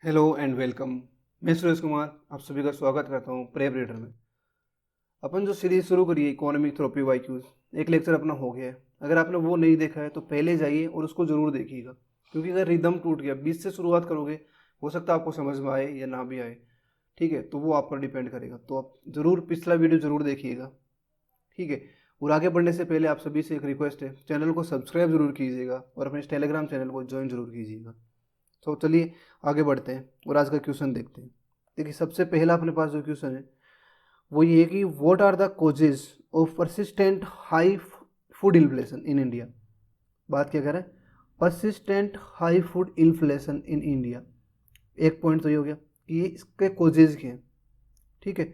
Hello and welcome. मैं सुरेश कुमार आप सभी का स्वागत करता हूँ प्रेप रीडर में। अपन जो सीरीज शुरू करी है इकोनॉमिक थ्योरी वाईक्यूज, एक लेक्चर अपना हो गया है। अगर आपने वो नहीं देखा है तो पहले जाइए और उसको ज़रूर देखिएगा, क्योंकि अगर रिदम टूट गया 20 से शुरुआत करोगे हो सकता है आपको समझ में आए या ना भी आए। ठीक है, तो वो आप पर डिपेंड करेगा। तो आप ज़रूर पिछला वीडियो ज़रूर देखिएगा। ठीक है, और आगे बढ़ने से पहले आप सभी से एक रिक्वेस्ट है, चैनल को सब्सक्राइब जरूर कीजिएगा और अपने टेलीग्राम चैनल को ज्वाइन जरूर कीजिएगा। तो चलिए आगे बढ़ते हैं और आज का क्वेश्चन देखते हैं। देखिए, सबसे पहला अपने पास जो क्वेश्चन है वो ये है कि what are the causes of persistent high food inflation in India. बात क्या करें, persistent high food inflation in India. एक पॉइंट तो ये हो गया कि ये इसके कॉजेज क्या हैं। ठीक है,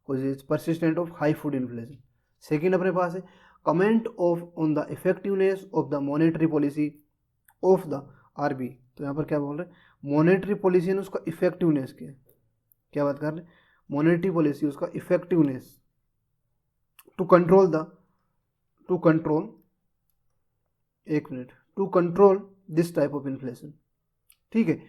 causes persistent of high food inflation. Second अपने पास है comment of on the effectiveness of the monetary policy of the RB. तो यहाँ पर क्या बोल रहे हैं, मॉनेटरी पॉलिसी ने उसका इफेक्टिवनेस क्या बात कर रहे हैं, मॉनेटरी पॉलिसी उसका इफेक्टिवनेस टू कंट्रोल एक minute to control this type of inflation. ठीक है,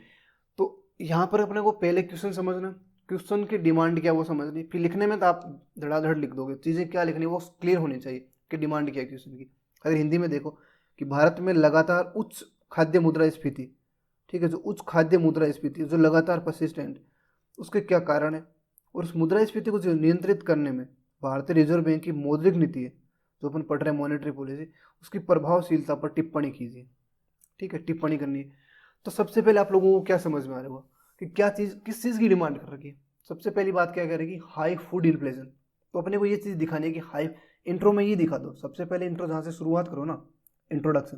तो यहाँ पर अपने को पहले क्वेश्चन समझना, क्वेश्चन की डिमांड क्या वो समझनी, फिर लिखने में तो आप धड़ाधड़ लिख दोगे, चीज़ें क्या लिखनी वो क्लियर होनी चाहिए कि डिमांड क्या है क्वेश्चन की। अगर हिंदी में देखो कि भारत में लगातार उच्च खाद्य मुद्रास्फीति, ठीक है, जो उच्च खाद्य मुद्रास्फीति जो लगातार परसिस्टेंट, उसके क्या कारण है, और उस मुद्रास्फीति को जो नियंत्रित करने में भारतीय रिजर्व बैंक की मौद्रिक नीति है जो अपन पढ़ रहे हैं मॉनेटरी पॉलिसी, उसकी प्रभावशीलता पर टिप्पणी कीजिए। ठीक है, टिप्पणी करनी है। तो सबसे पहले आप लोगों को क्या समझ में आ रहा होगा कि क्या चीज़ किस चीज़ की डिमांड कर रखी है। सबसे पहली बात क्या करेगी, हाई फूड इन्फ्लेशन। तो अपने को ये चीज़ दिखानी है कि हाई, इंट्रो में ये दिखा दो। सबसे पहले इंट्रो जहाँ से शुरुआत करो ना, इंट्रोडक्शन,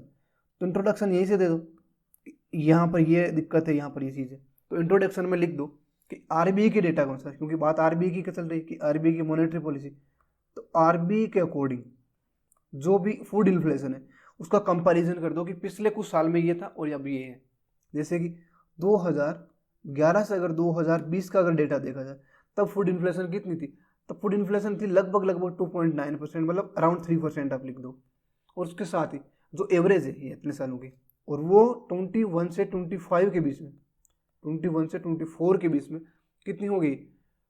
तो इंट्रोडक्शन यहीं से दे दो, यहाँ पर ये दिक्कत है, यहाँ पर ये चीज़ है। तो इंट्रोडक्शन में लिख दो कि आरबीआई के डेटा कौन सा है, क्योंकि बात आरबीआई की चल रही है कि आरबीआई की मॉनेटरी पॉलिसी। तो आरबीआई के अकॉर्डिंग जो भी फूड इन्फ्लेशन है उसका कंपैरिजन कर दो कि पिछले कुछ साल में ये था और अब ये है। जैसे कि 2011 से अगर 2020 का अगर डेटा देखा जाए तब फूड इन्फ्लेशन कितनी थी, तब फूड इन्फ्लेशन थी लगभग 2.9%, मतलब अराउंड 3% आप लिख दो। और उसके साथ ही जो एवरेज है ये इतने सालों की, और वो 21 से 25 के बीच में, 21 से 24 के बीच में कितनी हो गई,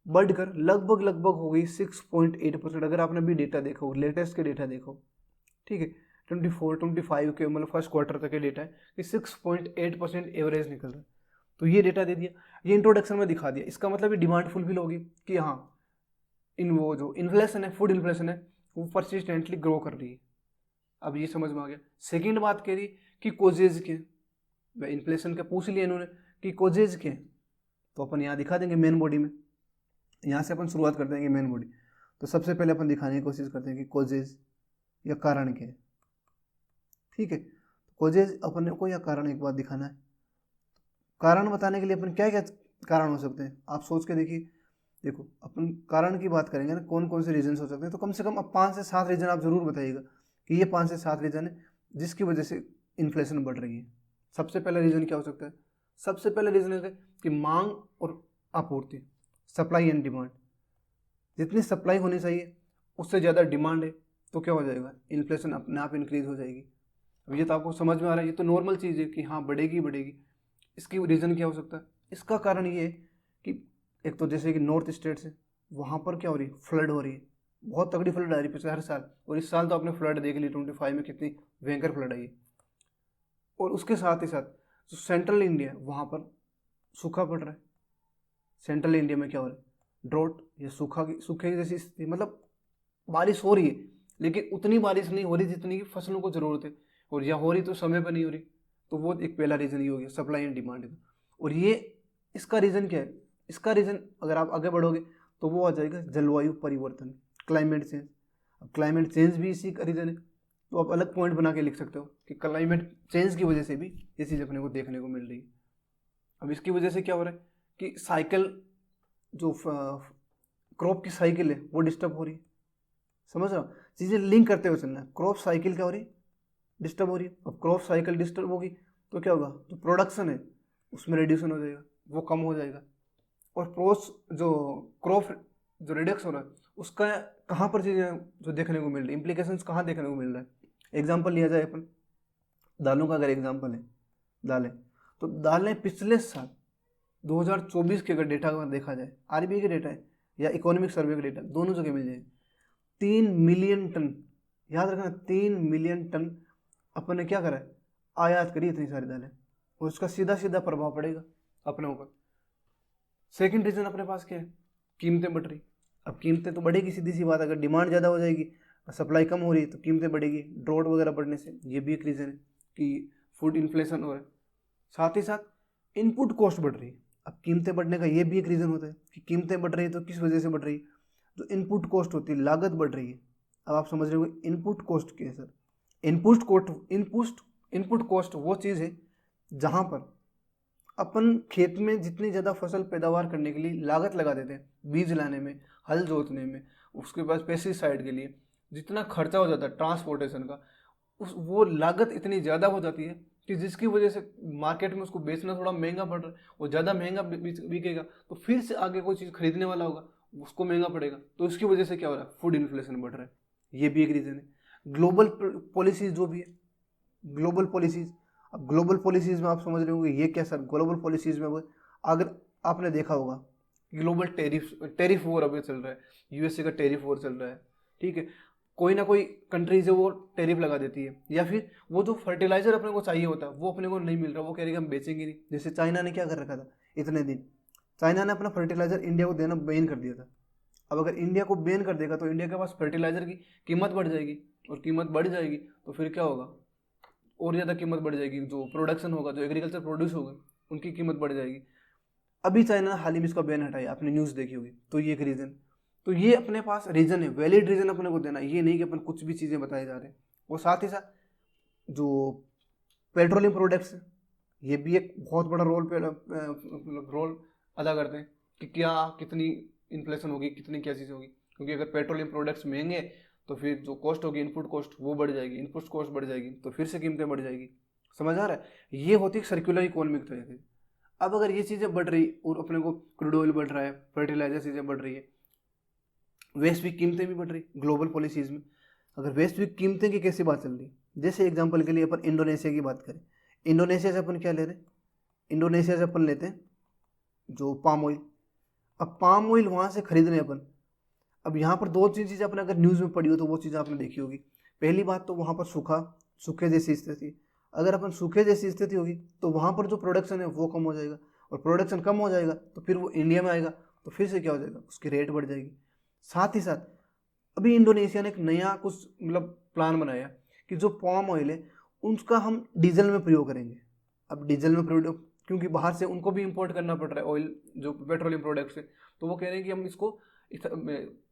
बढ़कर लगभग हो गई 6.8%। अगर आपने भी डेटा देखा हो, लेटेस्ट के डेटा देखो, ठीक है, 24-25 के मतलब फर्स्ट क्वार्टर तक के डेटा है कि 6.8% एवरेज निकल रहा है। तो ये डेटा दे दिया, ये इंट्रोडक्शन में दिखा दिया। इसका मतलब ये डिमांड फुलफिल होगी कि हाँ, इन वो जो इन्फ्लेशन है, फूड इन्फ्लेशन है, वो परसिस्टेंटली ग्रो कर रही है। अब ये समझ में आ गया। सेकेंड बात कह रही कि कोजेज के, इन्फ्लेशन का पूछ लिया इन्होंने कि कोजेज के, तो अपन यहाँ दिखा देंगे मेन बॉडी में। यहाँ से अपन शुरुआत कर देंगे मेन बॉडी। तो सबसे पहले अपन दिखाने की कोशिश करते हैं कि कोजेज या कारण क्या है। ठीक है, कोजेज अपन को या कारण एक बात दिखाना है। कारण बताने के लिए अपन क्या क्या कारण हो सकते हैं आप सोच के देखिए। देखो, अपन कारण की बात करेंगे ना, कौन कौन से रीजन हो सकते हैं, तो कम से कम अब 5 से 7 रीजन आप जरूर बताइएगा कि ये 5 से 7 रीजन है जिसकी वजह से इन्फ्लेशन बढ़ रही है। सबसे पहला रीजन क्या हो सकता है, सबसे पहला रीजन है कि मांग और आपूर्ति, सप्लाई एंड डिमांड। जितनी सप्लाई होनी चाहिए उससे ज़्यादा डिमांड है तो क्या हो जाएगा, इन्फ्लेशन अपने आप इंक्रीज हो जाएगी। अब ये तो आपको समझ में आ रहा है, ये तो नॉर्मल चीज़ है कि हाँ बढ़ेगी बढ़ेगी। इसकी रीज़न क्या हो सकता है, इसका कारण ये है कि एक तो जैसे कि नॉर्थ स्टेट्स है, वहाँ पर क्या हो रही है, फ्लड हो रही है, बहुत तगड़ी फ्लड आ रही है पिछले हर साल। और इस साल तो आपने फ्लड देख ली 25 में, कितनी भयंकर फ्लड आई है। और उसके साथ ही साथ जो सेंट्रल इंडिया है वहाँ पर सूखा पड़ रहा है। सेंट्रल इंडिया में क्या हो रहा है, ड्रॉट या सूखे जैसी स्थिति, मतलब बारिश हो रही है लेकिन उतनी बारिश नहीं हो रही जितनी की फसलों को जरूरत है, और या हो रही तो समय पर नहीं हो रही। तो वो एक पहला रीज़न ये हो गया, सप्लाई एंड डिमांड का। और ये इसका रीज़न क्या है, इसका रीज़न अगर आप आगे बढ़ोगे तो वो आ जाएगा जलवायु परिवर्तन, क्लाइमेट चेंज। अब क्लाइमेट चेंज भी इसी का रीज़न है। तो आप अलग पॉइंट बना के लिख सकते हो कि क्लाइमेट चेंज की वजह से भी ये चीज़ अपने को देखने को मिल रही है। अब इसकी वजह से क्या हो रहा है कि साइकिल, जो क्रॉप की साइकिल है वो डिस्टर्ब हो रही है। समझ रहे हो, चीज़ें लिंक करते हुए चलना है। क्रॉप साइकिल क्या हो रही है, डिस्टर्ब हो रही है। अब क्रॉप साइकिल डिस्टर्ब होगी तो क्या होगा, जो प्रोडक्शन है उसमें रिड्यूसन हो जाएगा, वो कम हो जाएगा। और जो क्रॉप जो रिडक्स हो रहा है उसका कहाँ पर चीज़ें जो देखने को मिल रही है, इम्प्लीकेशंस कहाँ देखने को मिल रहा है। एग्जाम्पल लिया जाए अपन दालों का, अगर एग्जाम्पल है दालें, तो दालें पिछले साल 2024 के अगर डेटा अगर देखा जाए, आरबीआई के डेटा है या इकोनॉमिक सर्वे का डेटा, दोनों जगह मिल जाएगी। 3 मिलियन टन, याद रखना 3 मिलियन टन अपन ने क्या करा है, आयात करी इतनी सारी दालें, और उसका सीधा सीधा प्रभाव पड़ेगा अपने ऊपर। सेकंड रीजन अपने पास क्या है, कीमतें बढ़ रही। अब कीमतें तो बढ़ेगी, सीधी सी बात, अगर डिमांड ज़्यादा हो जाएगी, सप्लाई कम हो रही है तो कीमतें बढ़ेगी, ड्रॉट वगैरह बढ़ने से, ये भी एक रीज़न है कि फूड इन्फ्लेशन हो रहा है। साथ ही साथ इनपुट कॉस्ट बढ़ रही है। अब कीमतें बढ़ने का ये भी एक रीज़न होता है कि कीमतें बढ़ रही है तो किस वजह से बढ़ रही है, जो इनपुट कॉस्ट होती है, लागत बढ़ रही है। अब आप समझ रहे हो इनपुट कॉस्ट क्या है सर, इनपुट कॉस्ट वो चीज़ है जहाँ पर अपन खेत में जितनी ज़्यादा फसल पैदावार करने के लिए लागत लगा देते हैं, बीज लाने में, हल जोतने में, उसके बाद पेस्टिसाइड के लिए जितना खर्चा हो जाता है ट्रांसपोर्टेशन का, वो लागत इतनी ज़्यादा हो जाती है कि जिसकी वजह से मार्केट में उसको बेचना थोड़ा महंगा पड़ रहा है। वो ज़्यादा महंगा बिकेगा तो फिर से आगे कोई चीज़ खरीदने वाला होगा, उसको महंगा पड़ेगा, तो इसकी वजह से क्या हो रहा है, फूड इन्फ्लेशन बढ़ रहा है। ये भी एक रीज़न है। ग्लोबल पॉलिसीज जो भी है, ग्लोबल पॉलिसीज, अब ग्लोबल पॉलिसीज में आप समझ रहे होंगे ये क्या सर, ग्लोबल पॉलिसीज में वो, अगर आपने देखा होगा ग्लोबल टेरिफ वॉर अभी चल रहा है, यूएसए का टेरिफ वॉर चल रहा है, ठीक है। कोई ना कोई कंट्रीज है वो टेरिफ लगा देती है, या फिर वो जो फर्टिलाइजर अपने को चाहिए होता है वो अपने को नहीं मिल रहा, वो कह रही है हम बेचेंगे नहीं। जैसे चाइना ने क्या कर रखा था इतने दिन, चाइना ने अपना फर्टिलाइजर इंडिया को देना बैन कर दिया था। अब अगर इंडिया को बैन कर देगा तो इंडिया के पास फर्टिलाइजर की कीमत बढ़ जाएगी, और कीमत बढ़ जाएगी तो फिर क्या होगा, और ज़्यादा कीमत बढ़ जाएगी, जो प्रोडक्शन होगा, जो एग्रीकल्चर प्रोड्यूस होगा उनकी कीमत बढ़ जाएगी। अभी चाइना ने हाल ही में इसका बैन हटाया, आपने न्यूज़ देखी होगी, तो ये एक रीज़न। तो ये अपने पास रीज़न है, वैलिड रीज़न अपने को देना, ये नहीं कि अपन कुछ भी चीज़ें बताए जा रहे हैं। और साथ ही साथ जो पेट्रोलियम प्रोडक्ट्स हैं, ये भी एक बहुत बड़ा रोल अदा करते हैं कि क्या कितनी इन्फ्लेशन होगी, कितनी क्या चीज़ होगी। क्योंकि अगर पेट्रोलियम प्रोडक्ट्स महंगे तो फिर जो कॉस्ट होगी इनपुट कॉस्ट वो बढ़ जाएगी, इनपुट कॉस्ट बढ़ जाएगी तो फिर से कीमतें बढ़ जाएगी। समझ आ रहा है, ये होती है सर्कुलर इकोनॉमिक तरह से। अब अगर ये चीज़ें बढ़ रही और अपने को क्रूड ऑयल बढ़ रहा है, फर्टिलाइजर चीज़ें बढ़ रही है, वैश्विक कीमतें भी बढ़ रही ग्लोबल पॉलिसीज़ में। अगर वैश्विक कीमतें की कैसी बात चल रही, जैसे एग्जांपल के लिए अपन इंडोनेशिया की बात करें, इंडोनेशिया से अपन क्या ले रहे हैं, इंडोनेशिया से अपन लेते हैं जो पाम ऑयल। अब पाम ऑयल वहाँ से खरीद रहे हैं अपन। अब यहाँ पर दो तीन चीज़ें आपने अगर न्यूज़ में पढ़ी हो तो वो चीज़ें आपने देखी होगी। पहली बात तो वहाँ पर सूखे जैसी स्थिति, अगर अपन सूखे जैसी स्थिति होगी तो वहाँ पर जो प्रोडक्शन है वो कम हो जाएगा, और प्रोडक्शन कम हो जाएगा तो फिर वो इंडिया में आएगा तो फिर से क्या हो जाएगा, उसकी रेट बढ़ जाएगी। साथ ही साथ अभी इंडोनेशिया ने एक नया कुछ मतलब प्लान बनाया कि जो पाम ऑयल है उसका हम डीजल में प्रयोग करेंगे। अब डीजल में प्रयोग क्योंकि बाहर से उनको भी इंपोर्ट करना पड़ रहा है ऑयल, जो पेट्रोलियम प्रोडक्ट्स है, तो वो कह रहे हैं कि हम इसको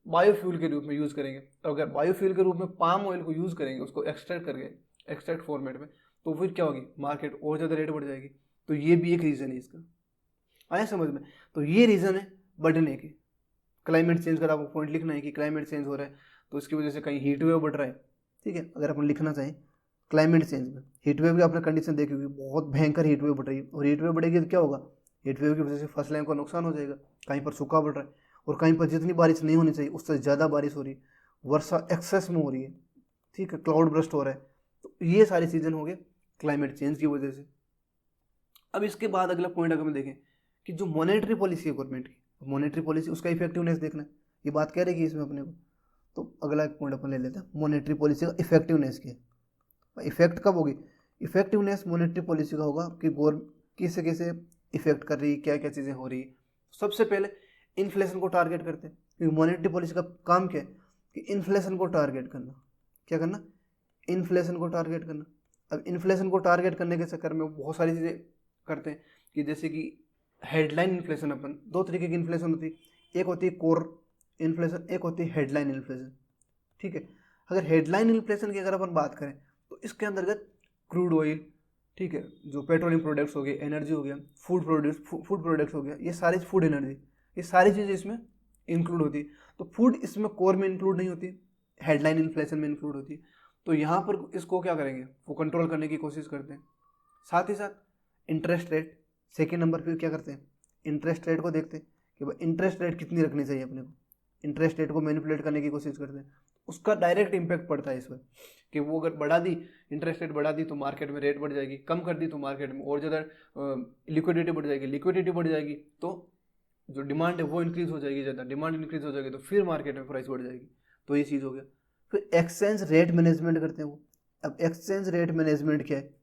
बायोफ्यूल के रूप में यूज़ करेंगे। तो अगर बायोफ्यूल के रूप में पाम ऑयल को यूज़ करेंगे, उसको एक्सट्रैक्ट करके एक्सट्रैक्ट फॉर्मेट में, तो फिर क्या होगी, मार्केट और ज़्यादा रेट बढ़ जाएगी। तो ये भी एक रीज़न है इसका, आया समझ में। तो ये रीज़न है बढ़ने के। क्लाइमेट चेंज का आपको पॉइंट लिखना है कि क्लाइमेट चेंज हो रहा है तो इसकी वजह से कहीं हीट वेव बढ़ रहा है, ठीक है। अगर अपन लिखना चाहें क्लाइमेट चेंज में, हीट वेव की आपने कंडीशन देखी होगी, बहुत भयंकर हीट वेव बढ़ रही है, और हीट वेव बढ़ेगी तो क्या होगा, हीट वेव की वजह से फसलें को नुकसान हो जाएगा, कहीं पर सूखा बढ़ रहा है, और कहीं पर जितनी बारिश नहीं होनी चाहिए उससे ज़्यादा बारिश हो रही है, वर्षा एक्सेस में हो रही है, ठीक है, क्लाउड बर्स्ट हो रहा है। तो ये सारी सीजन हो गए क्लाइमेट चेंज की वजह से। अब इसके बाद अगला पॉइंट अगर हम देखें कि जो मॉनेटरी पॉलिसी है गवर्नमेंट की, मॉनेटरी पॉलिसी उसका इफेक्टिवनेस देखना है, ये बात कह रहे कि इसमें अपने को। तो अगला एक पॉइंट अपन ले लेते हैं, मॉनेटरी पॉलिसी का इफेक्टिवनेस की। इफेक्ट कब होगी, इफेक्टिवनेस मॉनेटरी पॉलिसी का होगा कि किसे कैसे इफेक्ट कर रही है, क्या क्या चीज़ें हो रही है। सबसे पहले इन्फ्लेशन को टारगेट करते हैं, क्योंकि मॉनेटरी पॉलिसी का काम क्या है कि इन्फ्लेशन को टारगेट करना। क्या करना, इन्फ्लेशन को टारगेट करना। अब इन्फ्लेशन को टारगेट करने के चक्कर में बहुत सारी चीज़ें करते हैं कि जैसे कि हेडलाइन इन्फ्लेशन, अपन दो तरीके की इन्फ्लेशन होती है, एक होती है कोर इन्फ्लेशन, एक होती है हेडलाइन इन्फ्लेशन, ठीक है। अगर हेडलाइन इन्फ्लेशन की अगर अपन बात करें तो इसके अंतर्गत क्रूड ऑयल, ठीक है, जो पेट्रोलियम प्रोडक्ट्स हो गए, एनर्जी हो गया, फूड प्रोडक्ट्स हो गया, ये सारी फूड एनर्जी, ये सारी चीज़ें इसमें इंक्लूड होती है। तो फूड इसमें कोर में इंक्लूड नहीं होती, हेडलाइन इन्फ्लेशन में इंक्लूड होती है। तो यहाँ पर इसको क्या करेंगे, वो कंट्रोल करने की कोशिश करते हैं। साथ ही साथ इंटरेस्ट रेट, सेकेंड नंबर फिर क्या करते हैं, इंटरेस्ट रेट को देखते हैं कि भाई इंटरेस्ट रेट कितनी रखनी चाहिए अपने को, इंटरेस्ट रेट को मैनिपुलेट करने की कोशिश करते हैं। उसका डायरेक्ट इम्पैक्ट पड़ता है इस पर कि वो अगर बढ़ा दी, इंटरेस्ट रेट बढ़ा दी तो मार्केट में रेट बढ़ जाएगी, कम कर दी तो मार्केट में और ज़्यादा लिक्विडिटी बढ़ जाएगी, लिक्विडिटी बढ़ जाएगी तो जो डिमांड है वो इंक्रीज हो जाएगी, ज़्यादा डिमांड इंक्रीज हो जाएगी तो फिर मार्केट में प्राइस बढ़ जाएगी। तो ये चीज़ हो गया। फिर एक्सचेंज रेट मैनेजमेंट करते हैं वो। अब एक्सचेंज रेट मैनेजमेंट क्या है?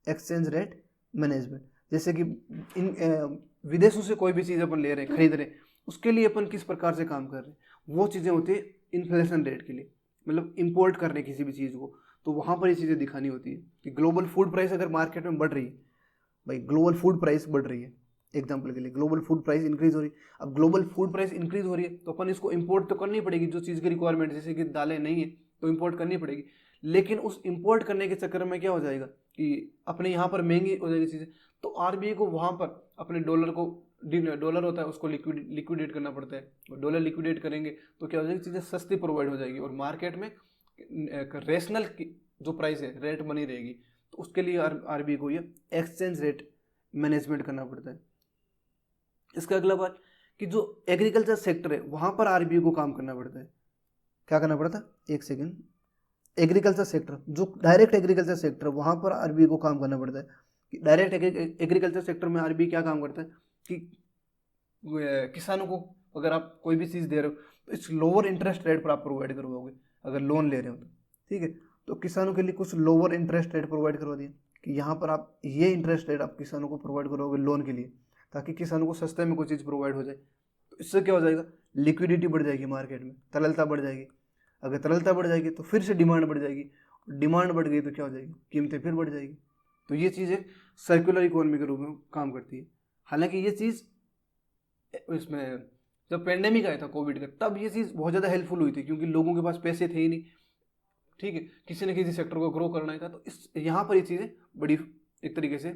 एक्सचेंज रेट मैनेजमेंट जैसे कि इन विदेशों से कोई भी चीज़ अपन ले रहे हैं, खरीद रहे हैं, उसके लिए अपन किस प्रकार से काम कर रहे हैं, वो चीज़ें होती है इन्फ्लेशन रेट के लिए, मतलब इंपोर्ट कर रहे हैं किसी भी चीज़ को, तो वहाँ पर ये चीज़ें दिखानी होती है कि ग्लोबल फूड प्राइस अगर मार्केट में बढ़ रही है, भाई ग्लोबल फूड प्राइस बढ़ रही है, एग्जाम्पल के लिए ग्लोबल फूड प्राइस इंक्रीज हो रही है। अब ग्लोबल फूड प्राइस इंक्रीज हो रही है तो अपन इसको इंपोर्ट तो करनी पड़ेगी, जो चीज़ की रिक्वायरमेंट, जैसे कि दालें नहीं है तो इंपोर्ट करनी पड़ेगी। लेकिन उस इंपोर्ट करने के चक्कर में क्या हो जाएगा कि अपने यहाँ पर महंगी हो जाएगी चीज़ें, तो आरबीआई को वहाँ पर अपने डॉलर को, डॉलर होता है उसको लिक्विडेट करना पड़ता है। डॉलर लिक्विडेट करेंगे तो क्या हो जाएगी, चीज़ें सस्ती प्रोवाइड हो जाएगी और मार्केट में रेशनल जो प्राइस है रेट बनी रहेगी। तो उसके लिए आरबीआई को ये एक्सचेंज रेट मैनेजमेंट करना पड़ता है। इसका अगला बात कि जो एग्रीकल्चर सेक्टर है वहाँ पर आरबीआई को काम करना पड़ता है। क्या करना पड़ता है? एक सेकेंड। एग्रीकल्चर सेक्टर, जो डायरेक्ट एग्रीकल्चर सेक्टर वहाँ पर आरबीआई को काम करना पड़ता है। कि डायरेक्ट एग्रीकल्चर सेक्टर में आरबीआई क्या काम करता है कि किसानों को अगर आप कोई भी चीज़ दे रहे हो तो इस लोअर इंटरेस्ट रेट पर आप प्रोवाइड करवाओगे, अगर लोन ले रहे हो तो, ठीक है। तो किसानों के लिए कुछ लोअर इंटरेस्ट रेट प्रोवाइड करवा दिया कि यहाँ पर आप ये इंटरेस्ट रेट आप किसानों को प्रोवाइड करोगे लोन के लिए, ताकि किसानों को सस्ते में कोई चीज़ प्रोवाइड हो जाए। तो इससे क्या हो जाएगा, लिक्विडिटी बढ़ जाएगी मार्केट में, तरलता बढ़ जाएगी। अगर तरलता बढ़ जाएगी तो फिर से डिमांड बढ़ जाएगी, डिमांड बढ़ गई तो क्या हो जाएगी, कीमतें फिर बढ़ जाएगी। तो ये चीज़ एक सर्कुलर इकोनॉमी के रूप में काम करती है। हालांकि ये चीज़ इसमें जब पेंडेमिक आया था कोविड का, तब ये चीज़ बहुत ज़्यादा हेल्पफुल हुई थी, क्योंकि लोगों के पास पैसे थे ही नहीं, ठीक है, किसी न किसी सेक्टर को ग्रो करना ही था। तो इस यहाँ पर ये चीज़ें बड़ी एक तरीके से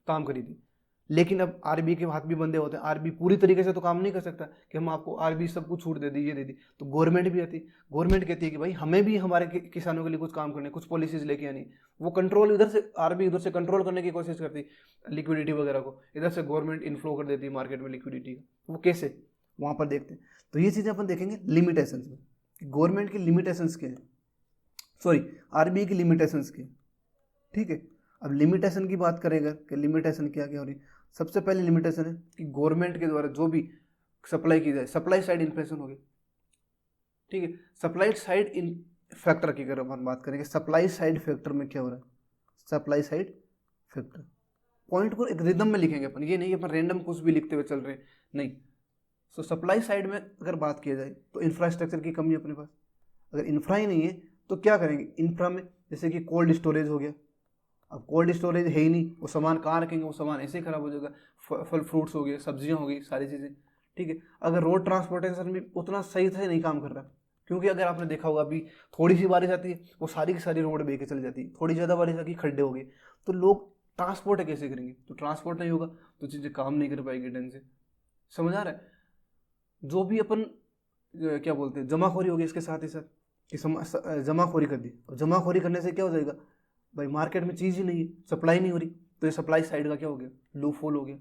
काम करी थी। लेकिन अब आरबीआई के हाथ भी बंधे होते हैं, आरबीआई पूरी तरीके से तो काम नहीं कर सकता कि हम आपको आरबीआई सब कुछ छूट दे दी, ये दे दी। तो गवर्नमेंट भी आती है, गवर्नमेंट कहती है कि भाई हमें भी हमारे किसानों के लिए कुछ काम करने, कुछ पॉलिसीज लेके आनी। वो कंट्रोल इधर से, आरबीआई उधर से कंट्रोल करने की कोशिश करती है लिक्विडिटी वगैरह को, इधर से गवर्नमेंट इनफ्लो कर देती है मार्केट में लिक्विडिटी का। वो कैसे, वहाँ पर देखते हैं। तो ये चीज़ें अपन देखेंगे लिमिटेशंस में, गवर्नमेंट की लिमिटेशंस के हैं, सॉरी आरबीआई की लिमिटेशंस के, ठीक है। अब लिमिटेशन की बात करेंगे कि लिमिटेशन क्या क्या हो रही है। सबसे पहले लिमिटेशन है कि गवर्नमेंट के द्वारा जो भी सप्लाई की जाए, सप्लाई साइड इन्फ्लेशन हो गई, ठीक है। सप्लाई साइड इन फैक्टर की अगर हम बात करेंगे, सप्लाई साइड फैक्टर में क्या हो रहा है, सप्लाई साइड फैक्टर पॉइंट को एक रिदम में लिखेंगे अपन, ये नहीं अपन रैंडम कुछ भी लिखते हुए चल रहे हैं, नहीं। सो सप्लाई साइड में अगर बात किया जाए तो इंफ्रास्ट्रक्चर की कमी है अपने पास। अगर इंफ्रा ही नहीं है तो क्या करेंगे, इंफ्रा में जैसे कि कोल्ड स्टोरेज हो गया। अब कोल्ड स्टोरेज है ही नहीं, वो सामान कहाँ रखेंगे, वो सामान ऐसे ही खराब हो जाएगा। फल फ्रूट्स हो गए, सब्जियां हो गई, सारी चीज़ें, ठीक है। अगर रोड ट्रांसपोर्टेशन भी उतना सही से नहीं काम कर रहा, क्योंकि अगर आपने देखा होगा अभी थोड़ी सी बारिश आती है वो सारी की सारी रोड बह के चली जाती है, थोड़ी ज़्यादा बारिश आती है खड्डे हो गए, तो लोग ट्रांसपोर्ट कैसे करेंगे, तो ट्रांसपोर्ट नहीं होगा तो चीज़ें काम नहीं कर पाएगी ढंग से। समझ आ रहा है? जो भी अपन क्या बोलते हैं जमाखोरी होगी इसके साथ ही साथ कि जमाखोरी कर दी, और जमाखोरी करने से क्या हो जाएगा भाई, मार्केट में चीज़ ही नहीं है, सप्लाई नहीं हो रही, तो ये सप्लाई साइड का क्या हो गया, लूप होल हो गया।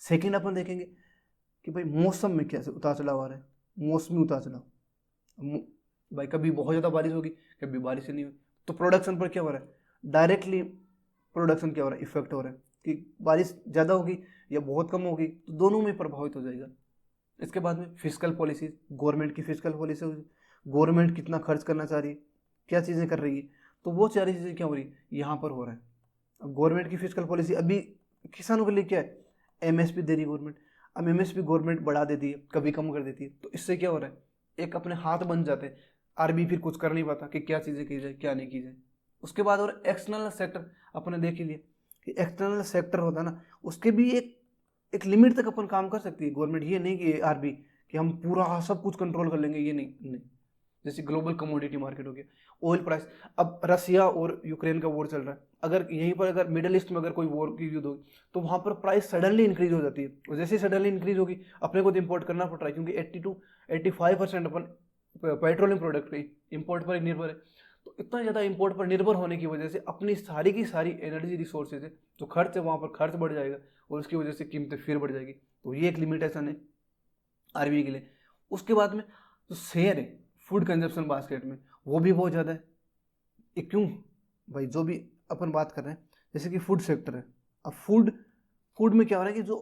सेकेंड अपन देखेंगे कि भाई मौसम में कैसे उतार चढ़ाव आ रहा है, मौसमी उतार चढ़ाव, भाई कभी बहुत ज़्यादा बारिश होगी, कभी बारिश नहीं हुई, तो प्रोडक्शन पर क्या हो रहा है, डायरेक्टली प्रोडक्शन क्या हो रहा है, इफेक्ट हो रहा है कि बारिश ज़्यादा होगी या बहुत कम होगी, तो दोनों में प्रभावित हो जाएगा। इसके बाद में फिजिकल पॉलिसीज, गवर्नमेंट की फिजिकल पॉलिसी, गवर्नमेंट कितना खर्च करना चाह रही है, क्या चीज़ें कर रही है, तो वो सारी चीज़ें क्या हो रही है, यहाँ पर हो रहा है। अब गवर्नमेंट की फिजिकल पॉलिसी अभी किसानों के लिए क्या है, एमएसपी दे रही गवर्नमेंट। अब एमएसपी गवर्नमेंट बढ़ा देती है, कभी कम कर देती है, तो इससे क्या हो रहा है, एक अपने हाथ बन जाते हैं, आरबी फिर कुछ कर नहीं पाता कि क्या चीज़ें की जाए क्या नहीं की जाए। उसके बाद और एक्सटर्नल सेक्टर अपने देख ही लिया कि एक्सटर्नल सेक्टर होता है ना, उसके भी एक लिमिट तक अपन काम कर सकती है गवर्नमेंट, ये नहीं कि आरबी कि हम पूरा सब कुछ कंट्रोल कर लेंगे, ये नहीं। जैसे ग्लोबल कमोडिटी मार्केट हो गया, ऑयल प्राइस, अब रसिया और यूक्रेन का वॉर चल रहा है, अगर यहीं पर अगर मिडिल ईस्ट में अगर कोई वॉर की युद्ध होगी तो वहाँ पर प्राइस सडनली इंक्रीज हो जाती है, और जैसे ही सडनली इंक्रीज होगी अपने को तो इम्पोर्ट करना पड़ रहा है, क्योंकि 80-85% अपन पेट्रोलियम प्रोडक्ट पे इम्पोर्ट पर ही निर्भर है। तो इतना ज़्यादा इम्पोर्ट पर निर्भर होने की वजह से अपनी सारी की सारी एनर्जी रिसोर्सेज है, जो खर्च है वहाँ पर खर्च बढ़ जाएगा, और उसकी वजह से कीमतें फिर बढ़ जाएगी। तो ये एक लिमिटेशन है आरबीआई के लिए। उसके बाद में जो शेयर है, फूड कंजप्शन बास्केट में, वो भी बहुत ज़्यादा है। ये क्यों भाई? जो भी अपन बात कर रहे हैं जैसे कि फूड सेक्टर है, अब फूड में क्या हो रहा है कि जो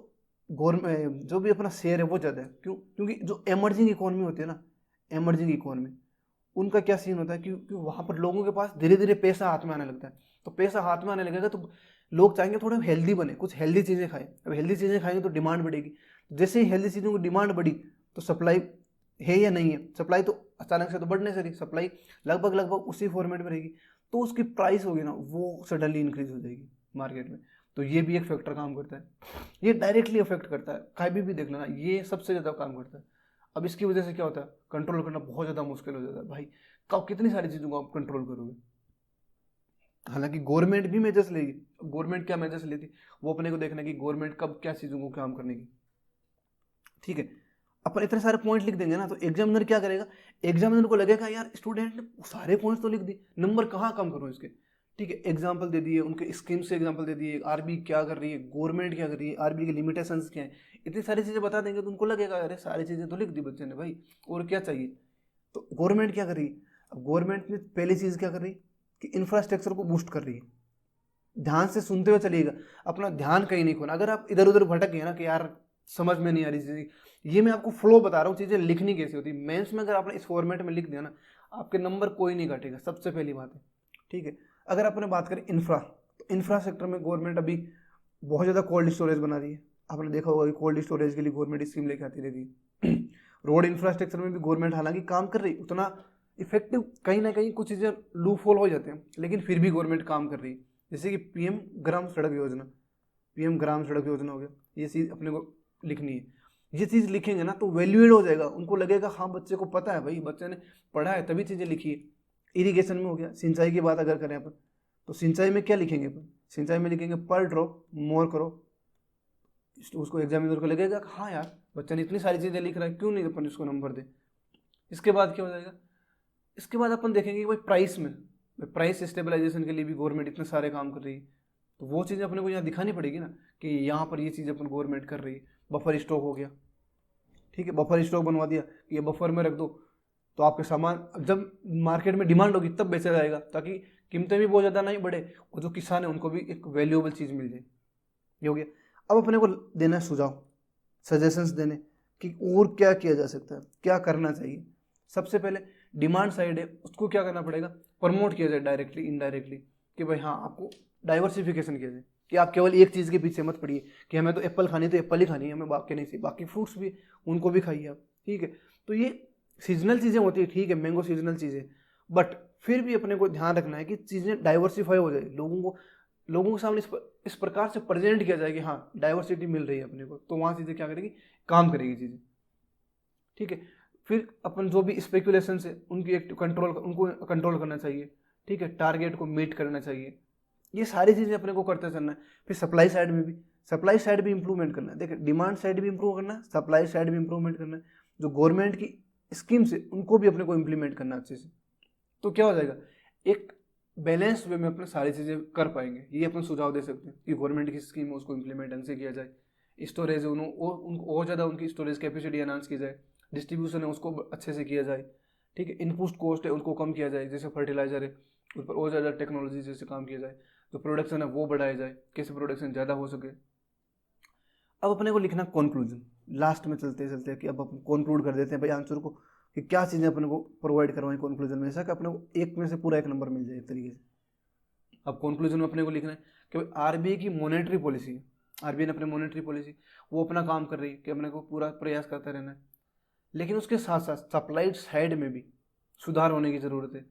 गवर्नमेंट जो भी अपना शेयर है वो ज़्यादा है। क्यों? क्योंकि जो एमर्जिंग इकोनॉमी होती है ना, एमर्जिंग इकोनॉमी, उनका क्या सीन होता है कि वहाँ पर लोगों के पास धीरे धीरे पैसा हाथ में आने लगता है। तो पैसा हाथ में आने लगेगा तो लोग चाहेंगे थोड़ा हेल्दी बने, कुछ हेल्दी चीज़ें खाएं। अब हेल्दी चीज़ें खाएंगे तो डिमांड बढ़ेगी। जैसे ही हेल्दी चीज़ों की डिमांड बढ़ी तो सप्लाई है या नहीं है? सप्लाई तो अचानक से तो बढ़ नहीं सकती, सप्लाई लगभग उसी फॉर्मेट में रहेगी, तो उसकी प्राइस होगी ना वो सडनली इंक्रीज हो जाएगी मार्केट में। तो ये भी एक फैक्टर काम करता है, ये डायरेक्टली अफेक्ट करता है। कहीं भी देख लेना, ये सबसे ज़्यादा काम करता है। अब इसकी वजह से क्या होता है, कंट्रोल करना बहुत ज़्यादा मुश्किल हो जाता है भाई। कब कितनी सारी चीज़ों को आप कंट्रोल करोगे? हालांकि गवर्नमेंट भी मेजर्स लेगी। गवर्नमेंट क्या मेजर्स लेती, वो अपने को देखना कि गवर्नमेंट कब क्या चीज़ों को काम करने की। ठीक है, अपन इतने सारे पॉइंट लिख देंगे ना तो एग्जामिनर क्या करेगा, एग्जामिनर को लगेगा यार स्टूडेंट ने सारे पॉइंट्स तो लिख दिए, नंबर कहाँ कम करूँ इसके। ठीक है, एग्जाम्पल दे दिए, उनके स्कीम से एग्जाम्पल दे दिए, आरबी क्या कर रही है, गवर्नमेंट क्या कर रही है, आरबी की लिमिटेशंस क्या है, इतनी सारी चीज़ें बता देंगे तो उनको लगेगा अरे सारी चीज़ें तो लिख दी बच्चे ने भाई, और क्या चाहिए। तो गवर्नमेंट क्या कर रही है, अब गवर्नमेंट ने पहली चीज़ क्या कर रही है कि इंफ्रास्ट्रक्चर को बूस्ट कर रही है। ध्यान से सुनते हुए चलिएगा, अपना ध्यान कहीं नहीं खोना। अगर आप इधर उधर भटक गए ना कि यार समझ में नहीं आ रही चीज़, ये मैं आपको फ्लो बता रहा हूँ, चीज़ें लिखनी कैसे होती है। मेंस में अगर आपने इस फॉर्मेट में लिख दिया ना, आपके नंबर कोई नहीं काटेगा, सबसे पहली बात है। ठीक है, अगर अपने बात करें इंफ्रा, तो इंफ्रा सेक्टर में गवर्नमेंट अभी बहुत ज़्यादा कोल्ड स्टोरेज बना रही है। आपने देखा होगा कि कोल्ड स्टोरेज के लिए गवर्नमेंट स्कीम लेके आती रहती है। रोड इंफ्रास्ट्रक्चर में भी गवर्नमेंट हालांकि काम कर रही है, उतना इफेक्टिव कहीं ना कहीं कुछ चीज़ें लूप होल हो जाते हैं, लेकिन फिर भी गवर्नमेंट काम कर रही है। जैसे कि पीएम ग्राम सड़क योजना, पीएम ग्राम सड़क योजना हो गया, ये चीज़ अपने को लिखनी है। ये चीज़ लिखेंगे ना तो वैल्यूएड हो जाएगा, उनको लगेगा हाँ बच्चे को पता है भाई, बच्चे ने पढ़ा है तभी चीज़ें लिखी है। इरिगेशन में हो गया, सिंचाई की बात अगर करें अपन, तो सिंचाई में क्या लिखेंगे अपन, सिंचाई में लिखेंगे पर ड्रॉप मोर करो। उसको एग्जामिनर को लगेगा कि हाँ यार बच्चा ने इतनी सारी चीज़ें लिख रहा है, क्यों नहीं अपन इसको नंबर दे। इसके बाद क्या हो जाएगा, इसके बाद अपन देखेंगे कि भाई प्राइस में, प्राइस स्टेबलाइजेशन के लिए भी गवर्नमेंट इतने सारे काम कर रही है, तो वो चीज़ें अपने को यहाँ दिखानी पड़ेगी ना कि यहाँ पर ये चीज़ अपन गवर्नमेंट कर रही है। बफर स्टॉक हो गया, ठीक है, बफर स्टॉक बनवा दिया कि ये बफर में रख दो, तो आपके सामान जब मार्केट में डिमांड होगी तब बेचा जाएगा, ताकि कीमतें भी बहुत ज़्यादा नहीं बढ़े और जो किसान है उनको भी एक वैल्यूएबल चीज़ मिल जाए। ये हो गया। अब अपने को देना है सुझाव, सजेशंस देने कि और क्या किया जा सकता है, क्या करना चाहिए। सबसे पहले डिमांड साइड है, उसको क्या करना पड़ेगा, प्रमोट किया जाए डायरेक्टली इनडायरेक्टली, कि भाई हाँ आपको डाइवर्सिफिकेशन किया जाए, कि आप केवल एक चीज़ के पीछे मत पड़िए कि हमें तो एप्पल खानी तो एप्पल ही खानी है, हमें बाकी नहीं चाहिए, बाकी फ्रूट्स भी उनको भी खाइए आप। ठीक है, तो ये सीजनल चीज़ें होती है, ठीक है, मैंगो सीजनल चीज़ें, बट फिर भी अपने को ध्यान रखना है कि चीज़ें डाइवर्सिफाई हो जाए, लोगों के सामने इस प्रकार से प्रेजेंट किया जाए कि हाँ डाइवर्सिटी मिल रही है अपने को, तो वहाँ चीज़ें क्या करेगी, काम करेगी चीज़ें। ठीक है, फिर अपन जो भी स्पेकुलेशन है उनकी एक उनको कंट्रोल करना चाहिए। ठीक है, टारगेट को मीट करना चाहिए, ये सारी चीज़ें अपने को करते चलना है। फिर सप्लाई साइड भी इंप्रूवमेंट करना है। देखिए, डिमांड साइड भी इंप्रूव करना है, सप्लाई साइड भी इंप्रूवमेंट करना है। जो गवर्नमेंट की स्कीम्स है उनको भी अपने को इम्प्लीमेंट करना है अच्छे से। तो क्या हो जाएगा, एक बैलेंस वे में अपने सारी चीज़ें कर पाएंगे। ये अपन सुझाव दे सकते हैं कि गवर्नमेंट की स्कीम है उसको इम्प्लीमेंट ढंग से किया जाए, स्टोरेज है उनको और ज़्यादा उनकी स्टोरेज कैपेसिटी एनहांस की जाए, डिस्ट्रीब्यूशन है उसको अच्छे से किया जाए। ठीक है, इनपुट कॉस्ट है उनको कम किया जाए, जैसे फर्टिलाइजर है उस पर और ज़्यादा टेक्नोलॉजी जैसे काम किया जाए। जो प्रोडक्शन है वो बढ़ाया जाए, कैसे प्रोडक्शन ज़्यादा हो सके। अब अपने को लिखना कंक्लूजन, लास्ट में चलते चलते कि अब अपन कंक्लूड कर देते हैं भाई आंसर को, कि क्या चीज़ें अपने को प्रोवाइड करवाएं कंक्लूजन में, ऐसा कि अपने को एक में से पूरा एक नंबर मिल जाए एक तरीके से। अब कंक्लूजन में अपने को लिखना है कि आरबीआई की मॉनेटरी पॉलिसी है, आरबीआई ने अपनी मॉनेटरी पॉलिसी वो अपना काम कर रही है कि अपने को पूरा प्रयास करता रहना है, लेकिन उसके साथ साथ सप्लाई साइड में भी सुधार होने की ज़रूरत है।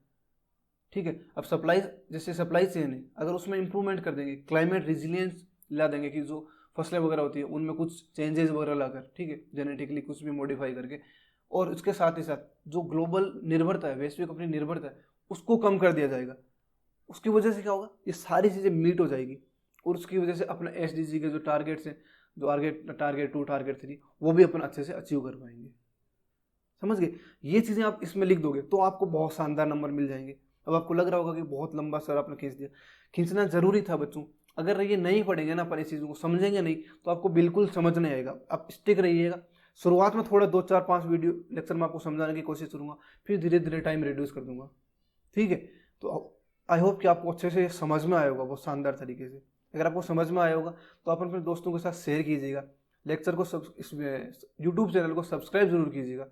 ठीक है, अब सप्लाई चेन है, अगर उसमें इंप्रूवमेंट कर देंगे, क्लाइमेट रिजिलियंस ला देंगे कि जो फसलें वगैरह होती है उनमें कुछ चेंजेस वगैरह लाकर, ठीक है, जेनेटिकली कुछ भी मॉडिफाई करके, और उसके साथ ही साथ जो ग्लोबल निर्भरता है, वैश्विक अपनी निर्भरता है, उसको कम कर दिया जाएगा। उसकी वजह से क्या होगा, ये सारी चीज़ें मीट हो जाएगी, और उसकी वजह से अपना SDG के जो टारगेट्स हैं, जो टारगेट 2 टारगेट 3, वो भी अपन अच्छे से अचीव कर पाएंगे। समझ गए, ये चीज़ें आप इसमें लिख दोगे तो आपको बहुत शानदार नंबर मिल जाएंगे। अब आपको लग रहा होगा कि बहुत लंबा सर आपने खींच दिया, खींचना जरूरी था बच्चों। अगर ये नहीं पढ़ेंगे ना, अपन इस चीज़ों को समझेंगे नहीं, तो आपको बिल्कुल समझ नहीं आएगा। आप स्टिक रहिएगा, शुरुआत में थोड़ा 2 4 5 वीडियो लेक्चर में आपको समझाने की कोशिश करूँगा, फिर धीरे धीरे टाइम रिड्यूस कर दूंगा। ठीक है, तो आई होप कि आपको अच्छे से समझ में आया होगा बहुत शानदार तरीके से। अगर आपको समझ में आया होगा तो आप अपने दोस्तों के साथ शेयर कीजिएगा, लेक्चर को इसमें यूट्यूब चैनल को सब्सक्राइब जरूर कीजिएगा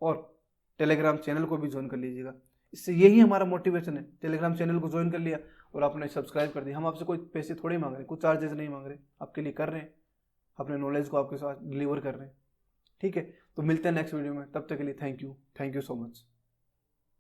और टेलीग्राम चैनल को भी ज्वाइन कर लीजिएगा। इससे यही हमारा मोटिवेशन है, टेलीग्राम चैनल को ज्वाइन कर लिया और आपने सब्सक्राइब कर दिया। हम आपसे कोई पैसे थोड़े मांग रहे हैं, कुछ चार्जेस नहीं मांग रहे, आपके लिए कर रहे हैं, अपने नॉलेज को आपके साथ डिलीवर कर रहे हैं। ठीक है, तो मिलते हैं नेक्स्ट वीडियो में, तब तक के लिए थैंक यू सो मच।